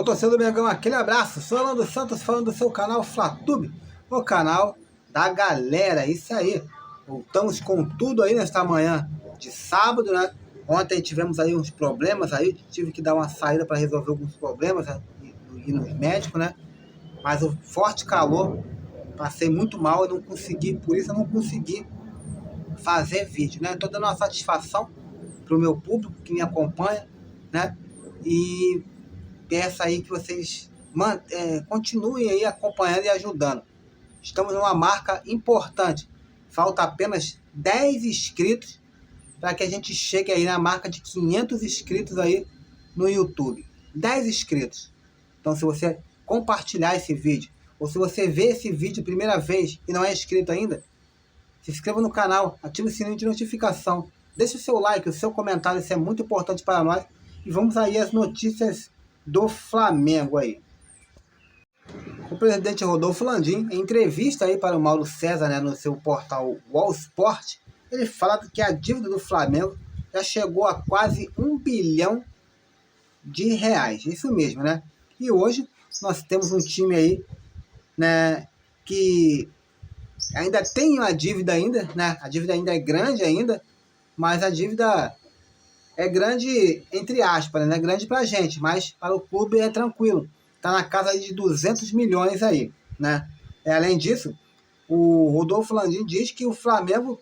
torcedor do Mengão, aquele abraço. Sou Orlando Santos falando do seu canal Flatube, o canal da galera. Isso aí, voltamos com tudo aí nesta manhã de sábado, né? Ontem tivemos aí uns problemas aí, tive que dar uma saída para resolver alguns problemas, né? Ir nos médicos, né? Mas o forte calor, passei muito mal e não consegui, por isso eu não consegui fazer vídeo, né? Tô dando uma satisfação pro meu público que me acompanha, né? E peço aí que vocês continuem aí acompanhando e ajudando. Estamos numa marca importante. Falta apenas 10 inscritos para que a gente chegue aí na marca de 500 inscritos aí no YouTube. 10 inscritos. Então, se você compartilhar esse vídeo, ou se você vê esse vídeo primeira vez e não é inscrito ainda, se inscreva no canal, ative o sininho de notificação, deixe o seu like, o seu comentário, isso é muito importante para nós. E vamos aí às notícias do Flamengo aí. O presidente Rodolfo Landim, em entrevista aí para o Mauro César, né, no seu portal Wall Sport, ele fala que a dívida do Flamengo já chegou a quase R$1 bilhão. Isso mesmo, né? E hoje nós temos um time aí, né, que ainda tem uma dívida ainda, né? A dívida ainda é grande ainda, mas a dívida é grande entre aspas, né? É grande pra gente, mas para o clube é tranquilo. Tá na casa de 200 milhões aí, né? Além disso, o Rodolfo Landim diz que o Flamengo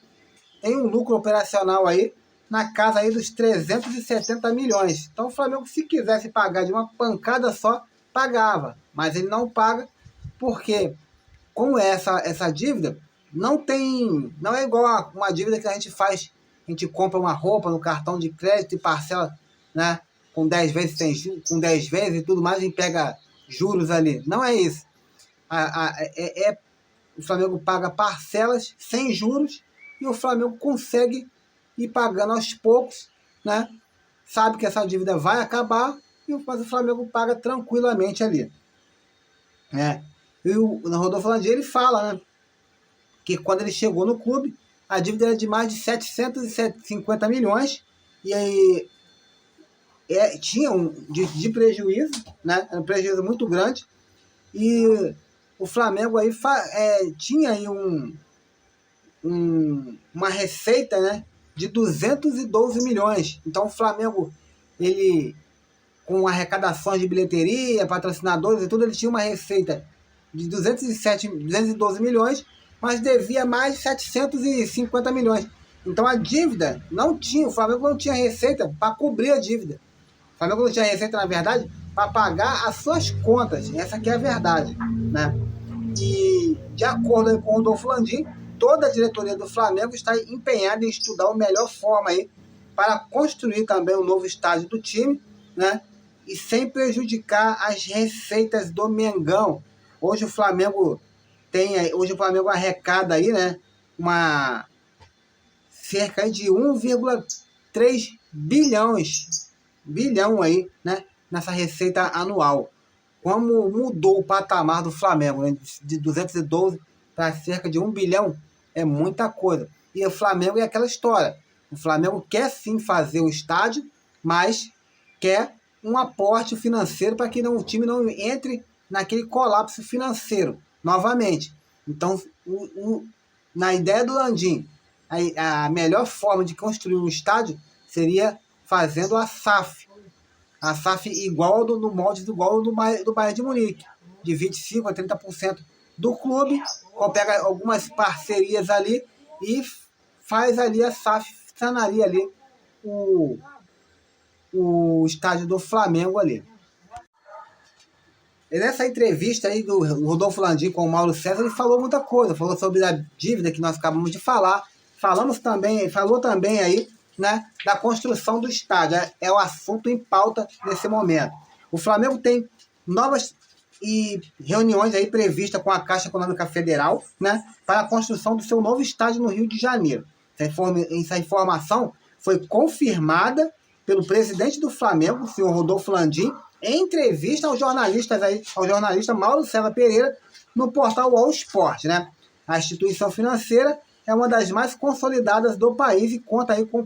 tem um lucro operacional aí na casa aí dos 370 milhões. Então o Flamengo, se quisesse pagar de uma pancada só, pagava. Mas ele não paga porque, como essa dívida, não é igual a uma dívida que a gente faz. A gente compra uma roupa no cartão de crédito e parcela, né, com 10 vezes sem juros, com 10 vezes e tudo mais, e pega juros ali. Não é isso. O Flamengo paga parcelas sem juros e o Flamengo consegue ir pagando aos poucos, né? Sabe que essa dívida vai acabar, mas o Flamengo paga tranquilamente ali, né? E o Rodolfo Landim, ele fala, né, que quando ele chegou no clube, a dívida era de mais de 750 milhões e aí tinha de prejuízo, né? Era um prejuízo muito grande. E o Flamengo aí tinha aí uma receita, né, de 212 milhões. Então o Flamengo, ele, com arrecadações de bilheteria, patrocinadores e tudo, ele tinha uma receita de 212 milhões, mas devia mais de 750 milhões. Então a dívida o Flamengo não tinha receita para cobrir a dívida. O Flamengo não tinha receita, na verdade, para pagar as suas contas. Essa aqui é a verdade, né? E, de acordo com o Rodolfo Landim, toda a diretoria do Flamengo está empenhada em estudar a melhor forma aí para construir também um novo estádio do time, né? E sem prejudicar as receitas do Mengão. Hoje o Flamengo arrecada aí, né, cerca de 1,3 bilhão aí, né, nessa receita anual. Como mudou o patamar do Flamengo, né, de 212 para cerca de 1 bilhão, é muita coisa. E o Flamengo é aquela história. O Flamengo quer sim fazer o estádio, mas quer um aporte financeiro para que o time não entre naquele colapso financeiro novamente. Então, na ideia do Landim, a melhor forma de construir um estádio seria fazendo a SAF. A SAF no molde igual do Bayern de Munique, de 25% a 30% do clube, pega algumas parcerias ali e faz ali a SAF, sanaria ali o estádio do Flamengo ali. E nessa entrevista aí do Rodolfo Landim com o Mauro César, ele falou muita coisa, falou sobre a dívida que nós acabamos de falar, falou também aí, né, da construção do estádio, é o assunto em pauta nesse momento. O Flamengo tem novas reuniões aí previstas com a Caixa Econômica Federal, né, para a construção do seu novo estádio no Rio de Janeiro. Essa informação foi confirmada pelo presidente do Flamengo, o senhor Rodolfo Landim, em entrevista ao jornalista Mauro César Pereira, no portal Wall Sport, né? A instituição financeira é uma das mais consolidadas do país e conta aí com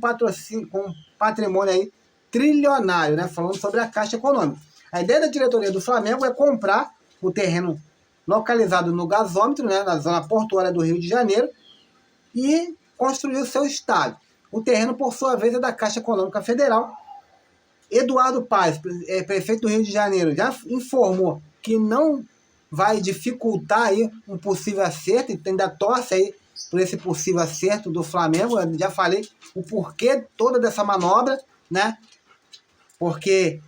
patrimônio aí trilionário, né? Falando sobre a Caixa Econômica. A ideia da diretoria do Flamengo é comprar o terreno localizado no gasômetro, né, na zona portuária do Rio de Janeiro, e construir o seu estádio. O terreno, por sua vez, é da Caixa Econômica Federal. Eduardo Paes, prefeito do Rio de Janeiro, já informou que não vai dificultar aí um possível acerto, e ainda torce aí por esse possível acerto do Flamengo. Eu já falei o porquê toda dessa manobra, né? Porque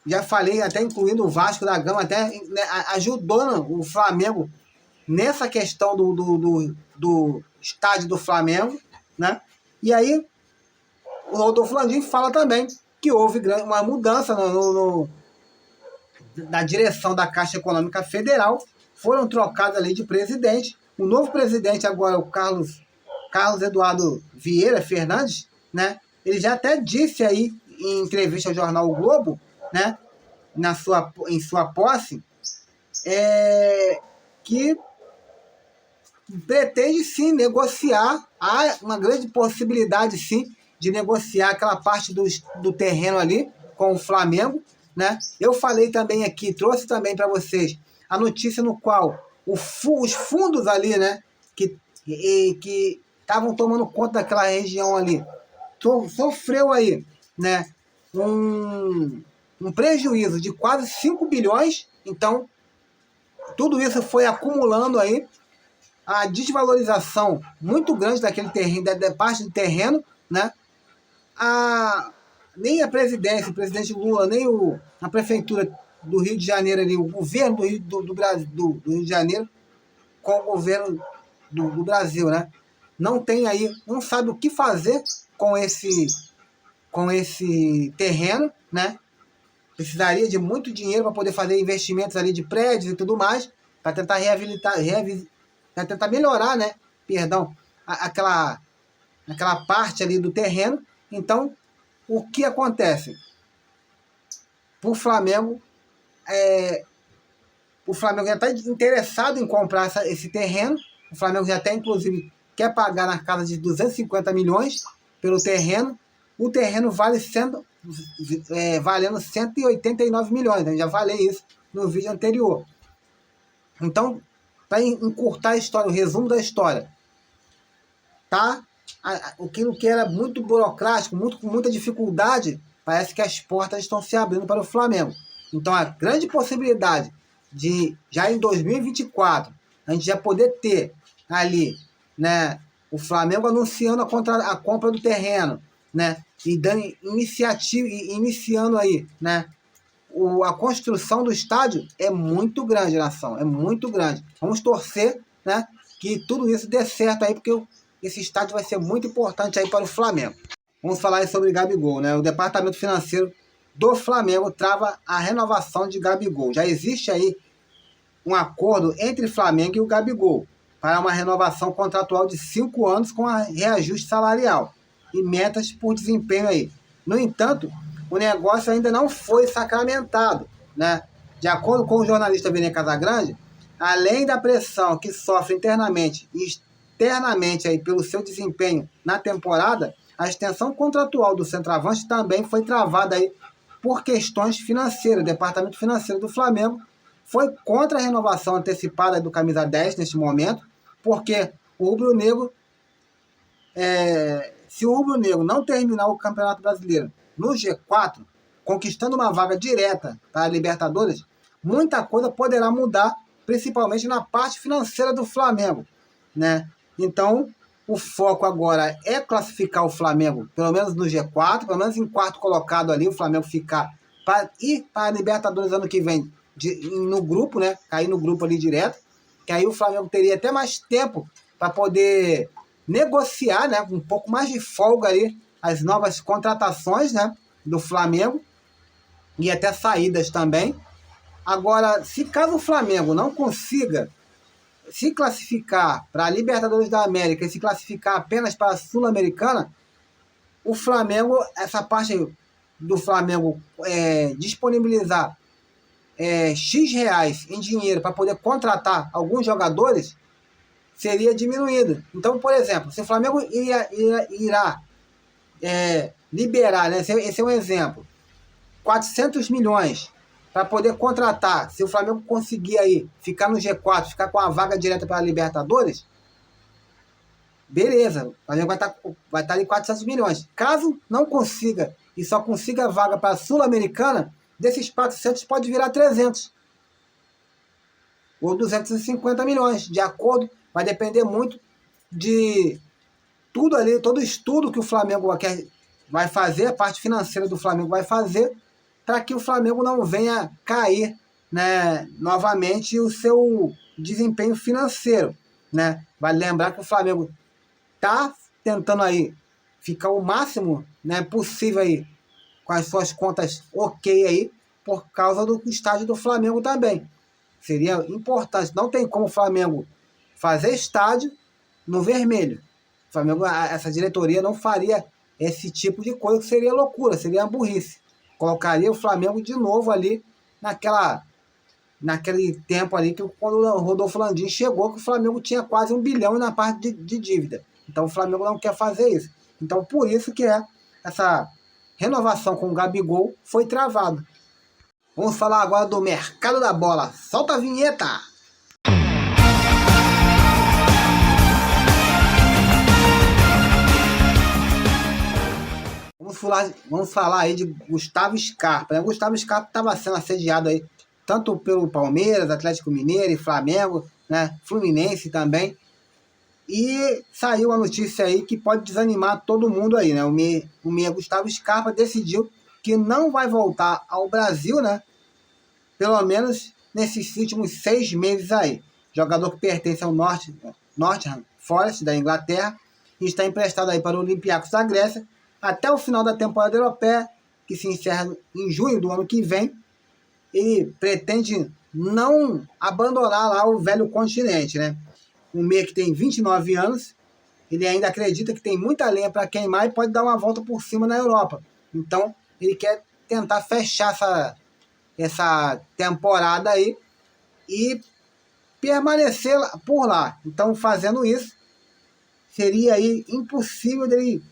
já falei, até incluindo o Vasco da Gama, até né, ajudou o Flamengo nessa questão do estádio do Flamengo, né? E aí o Rodolfo Landim fala também que houve uma mudança na direção da Caixa Econômica Federal, foram trocados ali de presidente. O novo presidente agora, o Carlos Eduardo Vieira Fernandes, né? Ele já até disse aí em entrevista ao jornal O Globo, né? Em sua posse, que pretende sim negociar, há uma grande possibilidade sim de negociar aquela parte do terreno ali com o Flamengo, né? Eu falei também aqui, trouxe também para vocês a notícia no qual os fundos ali, né, que estavam tomando conta daquela região ali, sofreu aí, né, um prejuízo de quase 5 bilhões, então tudo isso foi acumulando aí a desvalorização muito grande daquele terreno, da parte do terreno, né? Nem a presidência, o presidente Lula, nem a prefeitura do Rio de Janeiro ali, o governo do Rio de Janeiro com o governo do Brasil, né? Não tem aí, não sabe o que fazer com esse terreno, né? Precisaria de muito dinheiro para poder fazer investimentos ali de prédios e tudo mais, para tentar para tentar melhorar, né? Perdão, aquela parte ali do terreno. Então, o que acontece? O Flamengo já está interessado em comprar esse terreno. O Flamengo já até, inclusive, quer pagar na casa de 250 milhões pelo terreno. O terreno valendo 189 milhões. Eu já falei isso no vídeo anterior. Então, para encurtar a história, o resumo da história, tá? Aquilo que era muito burocrático, com muita dificuldade, parece que as portas estão se abrindo para o Flamengo. Então, a grande possibilidade de, já em 2024, a gente já poder ter ali, né, o Flamengo anunciando a compra do terreno, né, e dando iniciativa, iniciando aí, né, a construção do estádio é muito grande, nação, é muito grande. Vamos torcer, né, que tudo isso dê certo aí, porque esse estádio vai ser muito importante aí para o Flamengo. Vamos falar aí sobre Gabigol, né? O departamento financeiro do Flamengo trava a renovação de Gabigol. Já existe aí um acordo entre Flamengo e o Gabigol para uma renovação contratual de 5 anos com reajuste salarial e metas por desempenho aí. No entanto, o negócio ainda não foi sacramentado, né? De acordo com o jornalista Vene Casagrande, além da pressão que sofre internamente e externamente aí pelo seu desempenho na temporada, a extensão contratual do centroavante também foi travada aí por questões financeiras. O departamento financeiro do Flamengo foi contra a renovação antecipada do camisa 10 neste momento, porque o rubro-negro, se o rubro-negro não terminar o Campeonato Brasileiro no G4, conquistando uma vaga direta para a Libertadores, muita coisa poderá mudar, principalmente na parte financeira do Flamengo, né? Então, o foco agora é classificar o Flamengo, pelo menos no G4, pelo menos em quarto colocado ali, o Flamengo ficar para ir para a Libertadores ano que vem no grupo, né? Cair no grupo ali direto, que aí o Flamengo teria até mais tempo para poder negociar, né? Com um pouco mais de folga ali, as novas contratações, né? Do Flamengo e até saídas também. Agora, se caso o Flamengo não consiga se classificar para a Libertadores da América e se classificar apenas para a Sul-Americana, o Flamengo, essa parte do Flamengo disponibilizar X reais em dinheiro para poder contratar alguns jogadores, seria diminuído. Então, por exemplo, se o Flamengo irá liberar, né, esse é um exemplo, 400 milhões para poder contratar. Se o Flamengo conseguir aí ficar no G4, ficar com a vaga direta para a Libertadores, beleza, o Flamengo vai estar em 400 milhões. Caso não consiga e só consiga a vaga para a Sul-Americana, desses 400 pode virar 300 ou 250 milhões, de acordo, vai depender muito de tudo ali, todo o estudo que o Flamengo vai fazer, a parte financeira do Flamengo vai fazer, para que o Flamengo não venha cair, né, novamente o seu desempenho financeiro, né? Vale lembrar que o Flamengo está tentando aí ficar o máximo, né, possível aí com as suas contas ok aí, por causa do estádio do Flamengo também. Seria importante, não tem como o Flamengo fazer estádio no vermelho. O Flamengo, essa diretoria não faria esse tipo de coisa, que seria loucura, seria uma burrice. Colocaria o Flamengo de novo ali naquele tempo ali que quando o Rodolfo Landim chegou, que o Flamengo tinha quase 1 bilhão na parte de dívida. Então o Flamengo não quer fazer isso. Então por isso que essa renovação com o Gabigol foi travada. Vamos falar agora do mercado da bola. Solta a vinheta! Vamos falar aí de Gustavo Scarpa, né? Gustavo Scarpa estava sendo assediado aí tanto pelo Palmeiras, Atlético Mineiro e Flamengo, né? Fluminense também. E saiu a notícia aí que pode desanimar todo mundo aí, né? O meia Gustavo Scarpa decidiu que não vai voltar ao Brasil, né? Pelo menos nesses últimos 6 meses aí. Jogador que pertence ao Nottingham Forest da Inglaterra e está emprestado aí para o Olympiacos da Grécia até o final da temporada europeia, que se encerra em junho do ano que vem. Ele pretende não abandonar lá o velho continente, né? Um meia que tem 29 anos, ele ainda acredita que tem muita lenha para queimar e pode dar uma volta por cima na Europa. Então, ele quer tentar fechar essa temporada aí e permanecer por lá. Então, fazendo isso, seria aí impossível dele,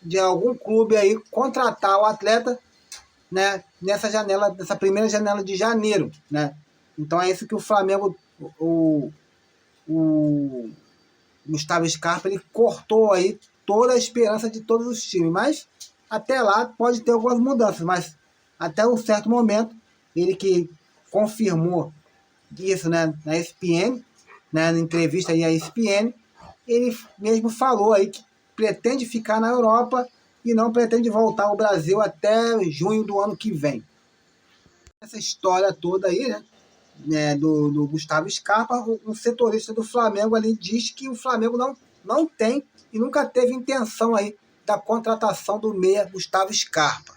de algum clube aí, contratar o atleta, né, nessa primeira janela de janeiro, né? Então é isso que o Flamengo, o Gustavo Scarpa, ele cortou aí toda a esperança de todos os times, mas até lá pode ter algumas mudanças, mas até um certo momento, ele que confirmou isso, né, na ESPN, né, na entrevista aí à ESPN, ele mesmo falou aí que pretende ficar na Europa e não pretende voltar ao Brasil até junho do ano que vem. Essa história toda aí, né, do Gustavo Scarpa, um setorista do Flamengo ali diz que o Flamengo não tem e nunca teve intenção aí da contratação do meia Gustavo Scarpa.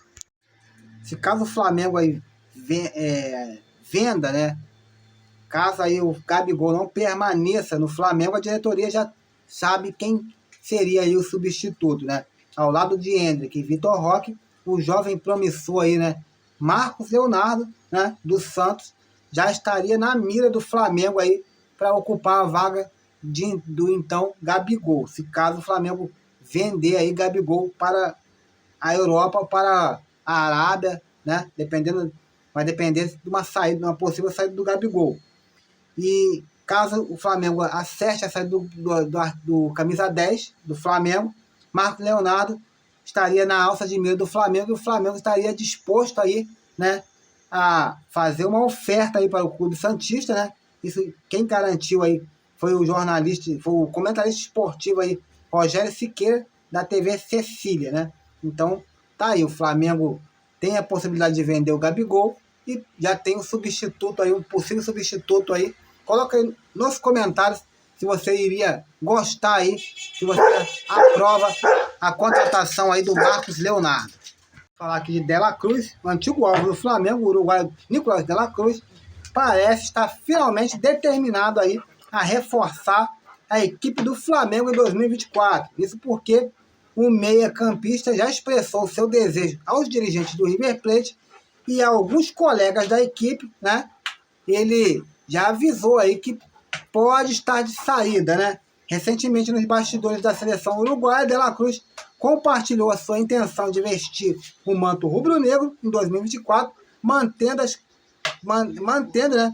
Se caso o Flamengo aí venda, né, caso aí o Gabigol não permaneça no Flamengo, a diretoria já sabe quem seria aí o substituto, né? Ao lado de Endrick e Vitor Roque, o jovem promissor aí, né, Marcos Leonardo, né, do Santos, já estaria na mira do Flamengo aí para ocupar a vaga do então Gabigol. Se caso o Flamengo vender aí Gabigol para a Europa, para a Arábia, né, vai depender de uma possível saída do Gabigol. E caso o Flamengo acerte a saída do camisa 10 do Flamengo, Marcos Leonardo estaria na alça de mira do Flamengo e o Flamengo estaria disposto aí, né, a fazer uma oferta aí para o clube santista, né? Isso quem garantiu aí foi o comentarista esportivo aí, Rogério Siqueira, da TV Cecília, né? Então, tá aí, o Flamengo tem a possibilidade de vender o Gabigol e já tem um substituto aí, um possível substituto aí. Coloca aí nos comentários se você iria gostar aí, se você aprova a contratação aí do Marcos Leonardo. Vou falar aqui de De La Cruz, o antigo alvo do Flamengo, o uruguaio Nicolás De La Cruz, parece estar finalmente determinado aí a reforçar a equipe do Flamengo em 2024. Isso porque o meia-campista já expressou o seu desejo aos dirigentes do River Plate e a alguns colegas da equipe, né? Ele já avisou aí que pode estar de saída, né? Recentemente, nos bastidores da seleção uruguaia, De La Cruz compartilhou a sua intenção de vestir o manto rubro-negro em 2024, mantendo as mantendo, né,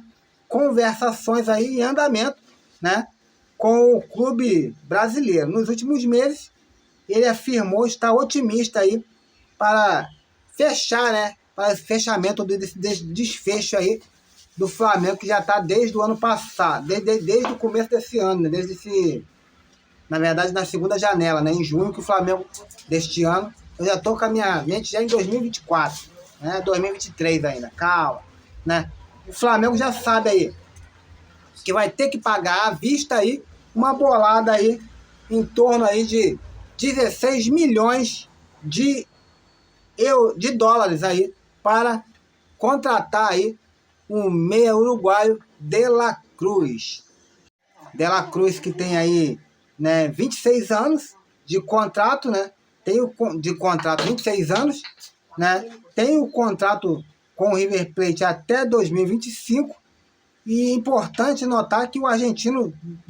conversações aí em andamento, né, com o clube brasileiro. Nos últimos meses, ele afirmou estar otimista aí para fechar, né, para esse fechamento desse desfecho aí do Flamengo, que já está desde o ano passado, desde o começo desse ano, né, na verdade, na segunda janela, né, em junho, que o Flamengo deste ano, eu já estou com a minha mente já em 2024, né, 2023 ainda, calma, né, o Flamengo já sabe aí que vai ter que pagar à vista aí uma bolada aí em torno aí de 16 milhões de dólares aí para contratar aí um meia uruguaio De La Cruz. De La Cruz, que tem aí, né, 26 anos de contrato, né? Tem o de contrato 26 anos, né? Tem o contrato com o River Plate até 2025. E é importante notar que o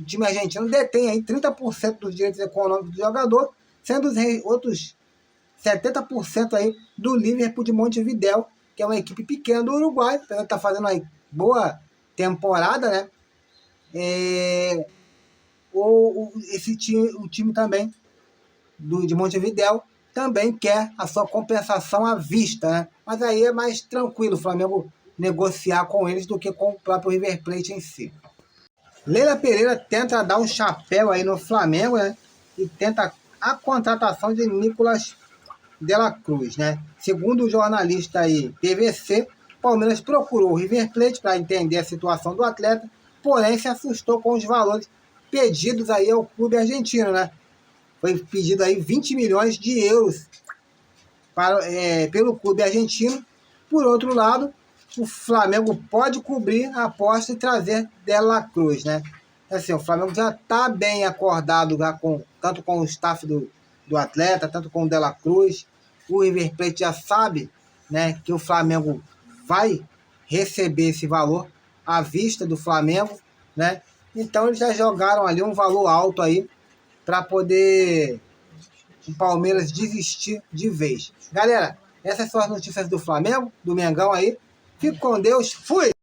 time argentino detém aí 30% dos direitos econômicos do jogador, sendo os outros 70% aí do Liverpool de Montevidéu, que é uma equipe pequena do Uruguai, apesar de estar fazendo uma boa temporada, né? O time também de Montevidéu também quer a sua compensação à vista, né? Mas aí é mais tranquilo o Flamengo negociar com eles do que com o próprio River Plate em si. Leila Pereira tenta dar um chapéu aí no Flamengo, né? E tenta a contratação de Nicolas De La Cruz, né? Segundo o jornalista aí PVC, Palmeiras procurou o River Plate para entender a situação do atleta, porém se assustou com os valores pedidos aí ao clube argentino, né? Foi pedido aí 20 milhões de euros pelo clube argentino. Por outro lado, o Flamengo pode cobrir a aposta e trazer De La Cruz, né? Assim, o Flamengo já está bem acordado já tanto com o staff do atleta, tanto com o De La Cruz. O River Plate já sabe, né, que o Flamengo vai receber esse valor à vista do Flamengo, né? Então eles já jogaram ali um valor alto aí para poder o Palmeiras desistir de vez. Galera, essas são as notícias do Flamengo, do Mengão aí. Fique com Deus, fui!